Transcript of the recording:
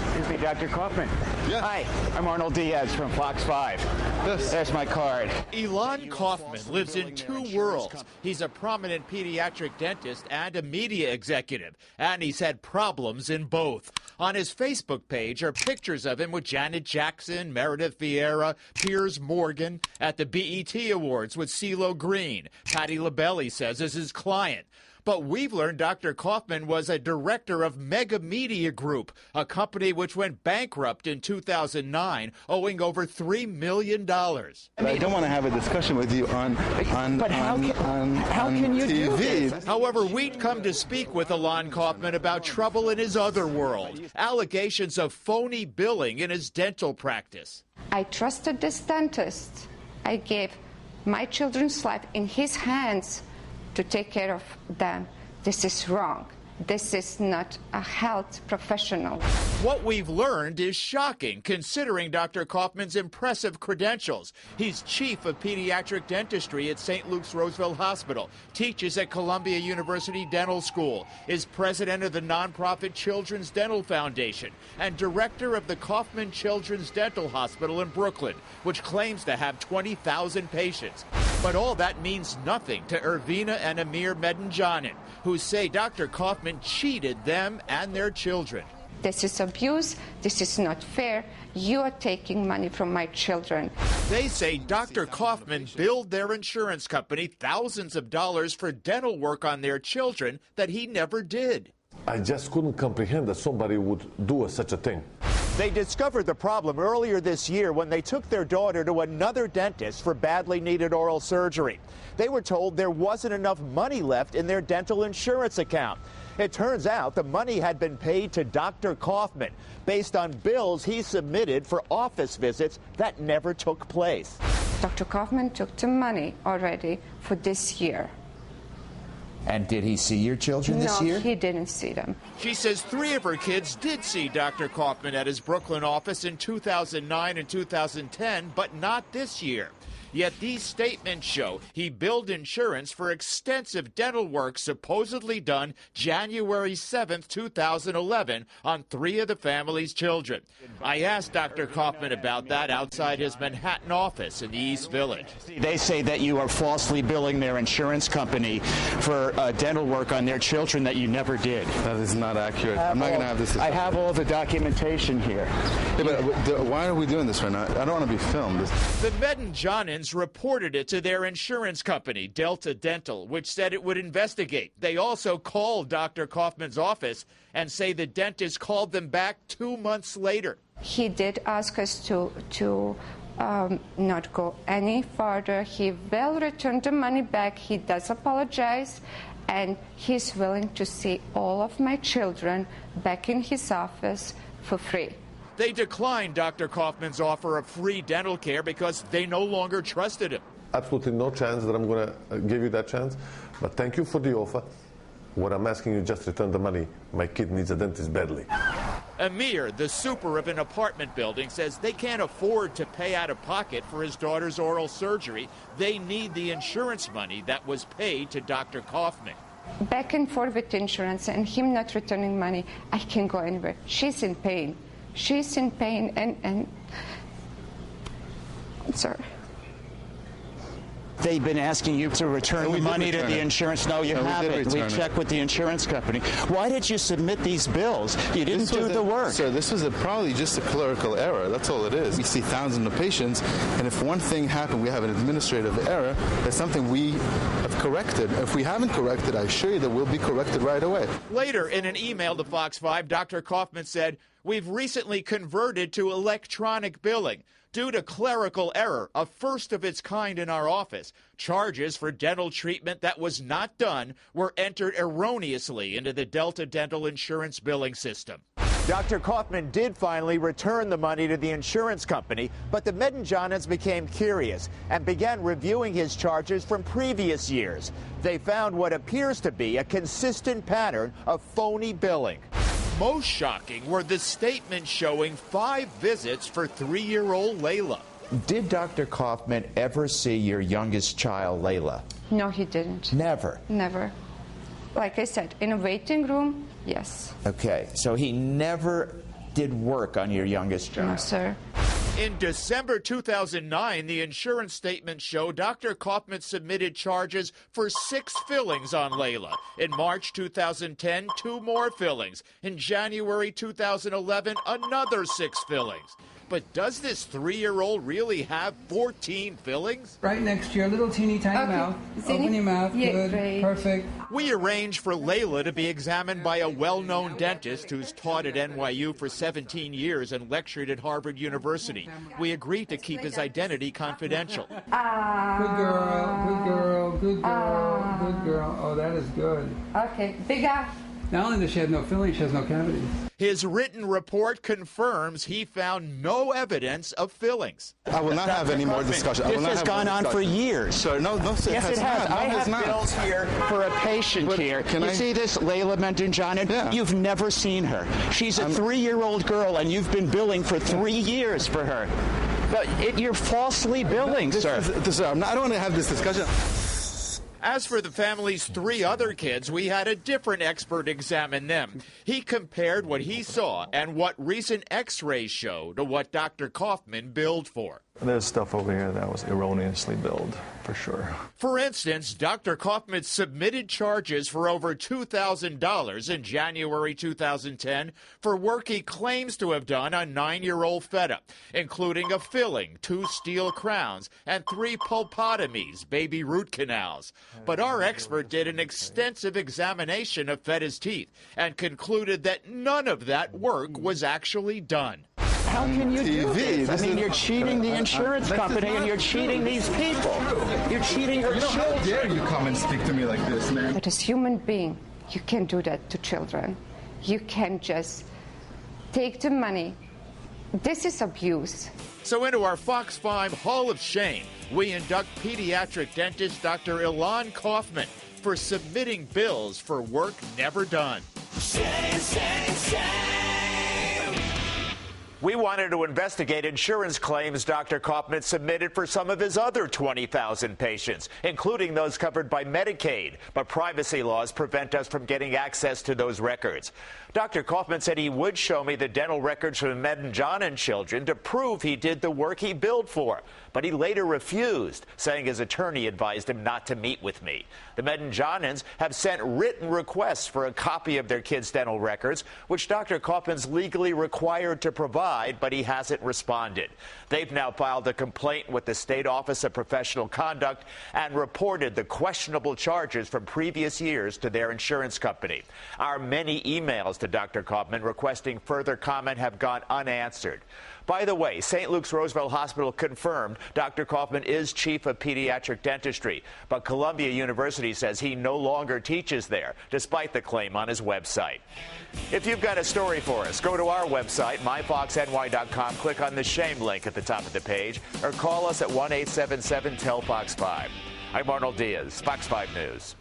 Excuse me, Dr. Kaufman. Yeah. Hi, I'm Arnold Diaz from Fox 5. Yes. There's my card. Elon Kaufman lives in two worlds. He's a prominent pediatric dentist and a media executive, and he's had problems in both. On his Facebook page are pictures of him with Janet Jackson, Meredith Vieira, Piers Morgan at the BET Awards with CeeLo Green. Patti LaBelle, he says, is his client. But we've learned Dr. Kaufman was a director of Mega Media Group, a company which went bankrupt in 2009, owing over $3 million. I don't want to have a discussion with you on How can you TV. do this? However, we'd come to speak with Elon Kaufman about trouble in his other world, allegations of phony billing in his dental practice. I trusted this dentist. I gave my children's life in his hands to take care of them. This is wrong. This is not a health professional. What we've learned is shocking, considering Dr. Kaufman's impressive credentials. He's chief of pediatric dentistry at St. Luke's Roseville Hospital, teaches at Columbia University Dental School, is president of the nonprofit Children's Dental Foundation, and director of the Kaufman Children's Dental Hospital in Brooklyn, which claims to have 20,000 patients. But all that means nothing to Irvina and Amir Medinjanin, who say Dr. Kaufman cheated them and their children. This is abuse. This is not fair. You are taking money from my children. They say Dr. Kaufman billed their insurance company thousands of dollars for dental work on their children that he never did. I just couldn't comprehend that somebody would do such a thing. They discovered the problem earlier this year when they took their daughter to another dentist for badly needed oral surgery. They were told there wasn't enough money left in their dental insurance account. It turns out the money had been paid to Dr. Kaufman based on bills he submitted for office visits that never took place. Dr. Kaufman took the money already for this year. And did he see your children this year? No, he didn't see them. She says 3 of her kids did see Dr. Kaufman at his Brooklyn office in 2009 and 2010, but not this year. Yet these statements show he billed insurance for extensive dental work supposedly done January 7th, 2011 on 3 of the family's children. I asked Dr. Kaufman about that outside his Manhattan office in the East Village. They say that you are falsely billing their insurance company for dental work on their children that you never did. That is not accurate. I'm not going to have this discussion. I have all the documentation here. Yeah, but why are we doing this right now? I don't want to be filmed. The Medinjanins reported it to their insurance company, Delta Dental, which said it would investigate. They also called Dr. Kaufman's office and say the dentist called them back 2 months later. He did ask us to not go any further. He will return the money back. He does apologize, and he's willing to see all of my children back in his office for free. They declined Dr. Kaufman's offer of free dental care because they no longer trusted him. Absolutely no chance that I'm going to give you that chance. But thank you for the offer. What I'm asking you, just return the money. My kid needs a dentist badly. Amir, the super of an apartment building, says they can't afford to pay out of pocket for his daughter's oral surgery. They need the insurance money that was paid to Dr. Kaufman. Back and forth with insurance and him not returning money, I can't go anywhere. She's in pain. She's in pain, and I'm sorry. They've been asking you to return the money to the insurance. No, you haven't. We checked with the insurance company. Why did you submit these bills? You didn't do the work. Sir, this was probably just a clerical error. That's all it is. We see thousands of patients, and if one thing happened, we have an administrative error, that's something we have corrected. If we haven't corrected, I assure you that we'll be corrected right away. Later, in an email to Fox 5, Dr. Kaufman said, "We've recently converted to electronic billing. Due to clerical error, a first of its kind in our office, charges for dental treatment that was not done were entered erroneously into the Delta Dental insurance billing system." Dr. Kaufman did finally return the money to the insurance company, but the Medinjanins became curious and began reviewing his charges from previous years. They found what appears to be a consistent pattern of phony billing. Most shocking were the statements showing 5 visits for 3-year-old Layla. Did Dr. Kaufman ever see your youngest child, Layla? No, he didn't. Never. Never. Like I said, in a waiting room, yes. Okay, so he never did work on your youngest child? No, sir. In December 2009, the insurance statements show Dr. Kaufman submitted charges for 6 fillings on Layla. In March 2010, 2 more fillings. In January 2011, another 6 fillings. But does this 3-year-old really have 14 fillings? Right next to your little teeny tiny mouth. Open your mouth. Yeah, good. great. Perfect. We arranged for Layla to be examined by a well-known dentist who's taught at NYU for 17 years and lectured at Harvard University. We agreed to keep his identity confidential. Good girl. Good girl. Good girl. Good girl. Oh, that is good. Okay, bigger. Not only does she have no filling, she has no cavities. His written report confirms he found no evidence of fillings. I will not have any more discussion. This has gone on for years. Sir, no, sir, Yes, it has. I have bills here for a patient here. You see this Layla Mendonjanin? Yeah. You've never seen her. She's a 3-year-old girl, and you've been billing for 3 years for her. But you're falsely billing, sir. I don't want to have this discussion. As for the family's 3 other kids, we had a different expert examine them. He compared what he saw and what recent x-rays show to what Dr. Kaufman billed for. There's stuff over here that was erroneously billed, for sure. For instance, Dr. Kaufman submitted charges for over $2,000 in January 2010 for work he claims to have done on 9-year-old Feta, including a filling, 2 steel crowns, and 3 pulpotomies, baby root canals. But our expert did an extensive examination of Feta's teeth and concluded that none of that work was actually done. How can you do this? I mean, you're cheating the insurance company and you're cheating these people. You're cheating your children. How dare you come and speak to me like this, man? But as human being, you can't do that to children. You can't just take the money. This is abuse. So into our Fox 5 Hall of Shame, we induct pediatric dentist Dr. Ilan Kaufman for submitting bills for work never done. Shame, shame, shame. We wanted to investigate insurance claims Dr. Kaufman submitted for some of his other 20,000 patients, including those covered by Medicaid. But privacy laws prevent us from getting access to those records. Dr. Kaufman said he would show me the dental records from the Mendonjanin children to prove he did the work he billed for. But he later refused, saying his attorney advised him not to meet with me. The Mendonjanins have sent written requests for a copy of their kids' dental records, which Dr. Kaufman's legally required to provide, but he hasn't responded. They've now filed a complaint with the State Office of Professional Conduct and reported the questionable charges from previous years to their insurance company. Our many emails to Dr. Kaufman requesting further comment have gone unanswered. By the way, St. Luke's Roosevelt Hospital confirmed Dr. Kaufman is chief of pediatric dentistry, but Columbia University says he no longer teaches there, despite the claim on his website. If you've got a story for us, go to our website, myfoxny.com, click on the shame link at the top of the page, or call us at 1-877-TEL-FOX-5. I'm Arnold Diaz, Fox 5 News.